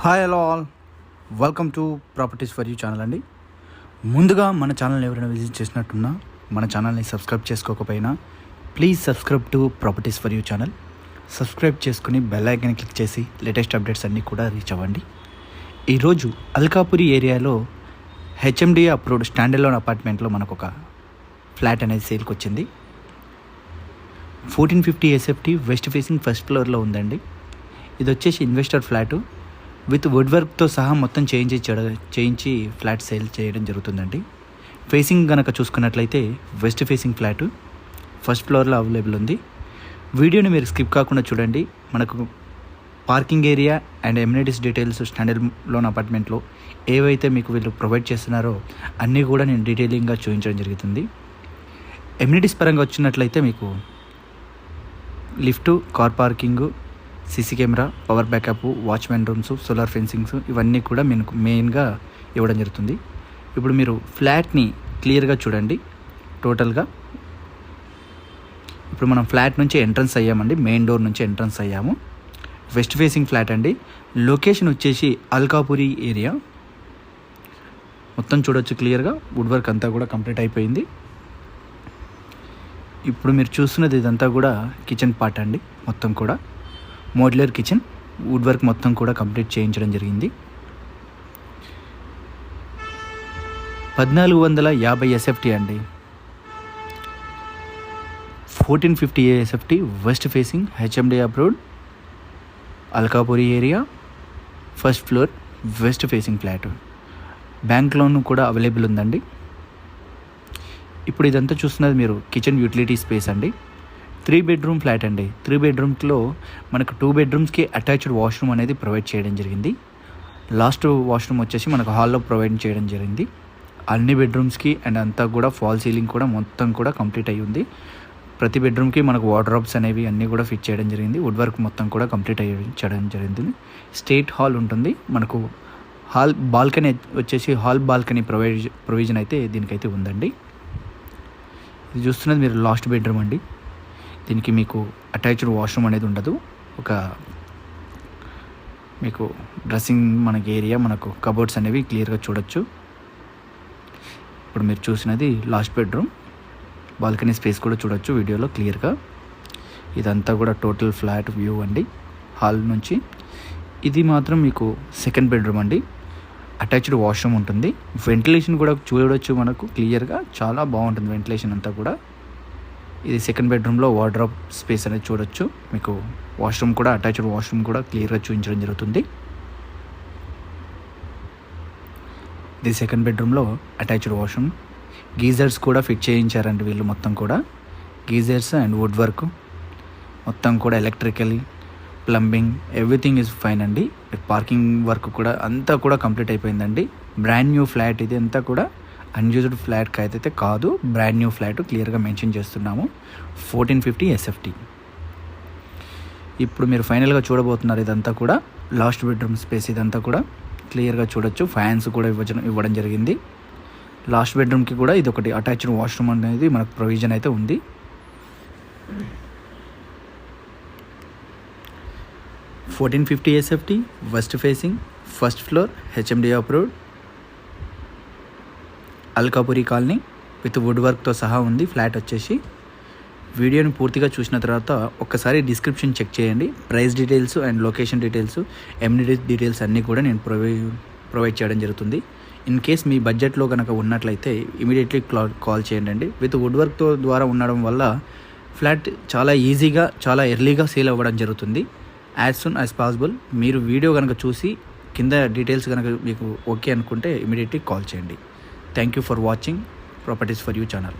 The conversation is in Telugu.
Hi hello all, welcome to properties for you channel అండి. ముందుగా మన ఛానల్ని ఎవరైనా విజిట్ చేసినట్టున్నా మన ఛానల్ని సబ్స్క్రైబ్ చేసుకోకపోయినా please subscribe to properties for you channel. Subscribe చేసుకుని బెల్ ఐకాన్ క్లిక్ చేసి లేటెస్ట్ అప్డేట్స్ అన్నీ కూడా రీచ్ అవ్వండి. ఈరోజు అల్కాపురి ఏరియాలో హెచ్ఎండి అప్రూవ్డ్ స్టాండలోన్ అపార్ట్మెంట్లో మనకు ఒక ఫ్లాట్ అనేది సేల్కి వచ్చింది. 1450 SFT వెస్ట్ ఫేసింగ్ ఫస్ట్ ఫ్లోర్లో ఉందండి. ఇది వచ్చేసి ఇన్వెస్టర్ ఫ్లాటు విత్ వుడ్ వర్క్తో సహా మొత్తం చేయించి ఫ్లాట్ సేల్ చేయడం జరుగుతుందండి. ఫేసింగ్ కనుక చూసుకున్నట్లయితే వెస్ట్ ఫేసింగ్ ఫ్లాటు ఫస్ట్ ఫ్లోర్లో అవైలబుల్ ఉంది. వీడియోని మీరు స్కిప్ కాకుండా చూడండి. మనకు parking area and amenities details standard అపార్ట్మెంట్లో ఏవైతే మీకు వీళ్ళు ప్రొవైడ్ చేస్తున్నారో అన్నీ కూడా నేను డీటెయిలింగ్గా చూపించడం జరుగుతుంది. ఎమ్యూనిటీస్ పరంగా వచ్చినట్లయితే మీకు lift, car parking, CC camera, power backup, watchmen rooms, solar fencings ఇవన్నీ కూడా మీకు మెయిన్గా ఇవ్వడం జరుగుతుంది. ఇప్పుడు మీరు ఫ్లాట్ని క్లియర్గా చూడండి. టోటల్గా ఇప్పుడు మనం ఫ్లాట్ నుంచి ఎంట్రన్స్ అయ్యామండి. మెయిన్ డోర్ నుంచి ఎంట్రన్స్ అయ్యాము. వెస్ట్ ఫేసింగ్ ఫ్లాట్ అండి. లొకేషన్ వచ్చేసి అల్కాపురి ఏరియా. మొత్తం చూడొచ్చు క్లియర్గా. వుడ్ వర్క్ అంతా కూడా కంప్లీట్ అయిపోయింది. ఇప్పుడు మీరు చూస్తున్నది ఇదంతా కూడా కిచెన్ పార్ట్ అండి. మొత్తం కూడా మోడ్యులర్ కిచెన్, వుడ్ వర్క్ మొత్తం కూడా కంప్లీట్ చేయించడం జరిగింది. 1450 SFT అండి. 1450 SFT west facing HMD approved Alkapuri area first floor west facing flat. Bank loan కూడా అవైలబుల్ ఉందండి. ఇప్పుడు ఇదంతా చూస్తున్నది మీరు కిచెన్ యూటిలిటీ స్పేస్ అండి. 3 బెడ్రూమ్ ఫ్లాట్ అండి. 3 బెడ్రూమ్స్లో మనకు 2 బెడ్రూమ్స్కి అటాచ్డ్ వాష్రూమ్ అనేది ప్రొవైడ్ చేయడం జరిగింది. లాస్ట్ వాష్రూమ్ వచ్చేసి మనకు హాల్లో ప్రొవైడ్ చేయడం జరిగింది. అన్ని బెడ్రూమ్స్కి అండ్ అంతా కూడా ఫాల్ సీలింగ్ కూడా మొత్తం కూడా కంప్లీట్ అయ్యి ఉంది. ప్రతి బెడ్రూమ్కి మనకు వార్డ్రోబ్స్ అనేవి అన్నీ కూడా ఫిట్ చేయడం జరిగింది. వుడ్ వర్క్ మొత్తం కూడా కంప్లీట్ చేయడం జరిగింది. స్టేట్ హాల్ ఉంటుంది. మనకు హాల్ బాల్కనీ వచ్చేసి హాల్ బాల్కనీ ప్రొవిజన్ అయితే దీనికైతే ఉందండి. ఇది చూస్తున్నది మీరు లాస్ట్ బెడ్రూమ్ అండి. దీనికి మీకు అటాచ్డ్ వాష్రూమ్ అనేది ఉండదు. ఒక మీకు డ్రెస్సింగ్ మనకి ఏరియా, మనకు కబోర్డ్స్ అనేవి క్లియర్గా చూడొచ్చు. ఇప్పుడు మీరు చూసినది లాస్ట్ బెడ్రూమ్. బాల్కనీ స్పేస్ కూడా చూడొచ్చు వీడియోలో క్లియర్గా. ఇదంతా కూడా టోటల్ ఫ్లాట్ వ్యూ అండి హాల్ నుంచి. ఇది మాత్రం మీకు సెకండ్ బెడ్రూమ్ అండి. అటాచ్డ్ వాష్రూమ్ ఉంటుంది. వెంటిలేషన్ కూడా చూడవచ్చు మనకు క్లియర్గా. చాలా బాగుంటుంది వెంటిలేషన్ అంతా కూడా. ఇది సెకండ్ బెడ్రూమ్లో వార్డ్రోబ్ స్పేస్ అనేది చూడొచ్చు. మీకు వాష్రూమ్ కూడా అటాచ్డ్ వాష్రూమ్ కూడా క్లియర్గా చూపించడం జరుగుతుంది. ఇది సెకండ్ బెడ్రూమ్లో అటాచ్డ్ వాష్రూమ్. గీజర్స్ కూడా ఫిట్ చేయించారండి వీళ్ళు మొత్తం కూడా. గీజర్స్ అండ్ వుడ్ వర్క్ మొత్తం కూడా electrically, plumbing everything is fine అండి. పార్కింగ్ వర్క్ కూడా అంతా కూడా కంప్లీట్ అయిపోయిందండి. బ్రాండ్ న్యూ ఫ్లాట్ ఇది అంతా కూడా. అన్యూజ్డ్ ఫ్లాట్కి అయితే కాదు, బ్రాండ్ న్యూ ఫ్లాట్ క్లియర్గా మెన్షన్ చేస్తున్నాము. 1450 SFT. ఇప్పుడు మీరు ఫైనల్గా చూడబోతున్నారు ఇదంతా కూడా లాస్ట్ బెడ్రూమ్ స్పేస్. ఇదంతా కూడా క్లియర్గా చూడొచ్చు. ఫ్యాన్స్ కూడా ఇవ్వడం జరిగింది. లాస్ట్ బెడ్రూమ్కి కూడా ఇది ఒకటి అటాచ్డ్ వాష్రూమ్ అనేది మనకు ప్రొవిజన్ అయితే ఉంది. $1450 SFT west facing first floor HMD approved Alkapuri colony with would వర్క్తో సహా ఉంది ఫ్లాట్ వచ్చేసి. వీడియోని పూర్తిగా చూసిన తర్వాత ఒక్కసారి డిస్క్రిప్షన్ చెక్ చేయండి. Price details and location details, amenities details అన్నీ కూడా నేను ప్రొవైడ్ చేయడం జరుగుతుంది. ఇన్ కేస్ మీ బడ్జెట్లో కనుక ఉన్నట్లయితే ఇమీడియట్లీ కాల్ చేయండి. విత్ వుడ్ వర్క్తో ద్వారా ఉండడం వల్ల ఫ్లాట్ చాలా ఈజీగా, చాలా ఎర్లీగా సేల్ అవ్వడం జరుగుతుంది. యాజ్ సూన్ యాజ్ పాసిబుల్ మీరు వీడియో కనుక చూసి కింద డీటెయిల్స్ కనుక మీకు ఓకే అనుకుంటే ఇమీడియట్లీ కాల్ చేయండి. Thank you for watching properties for you channel.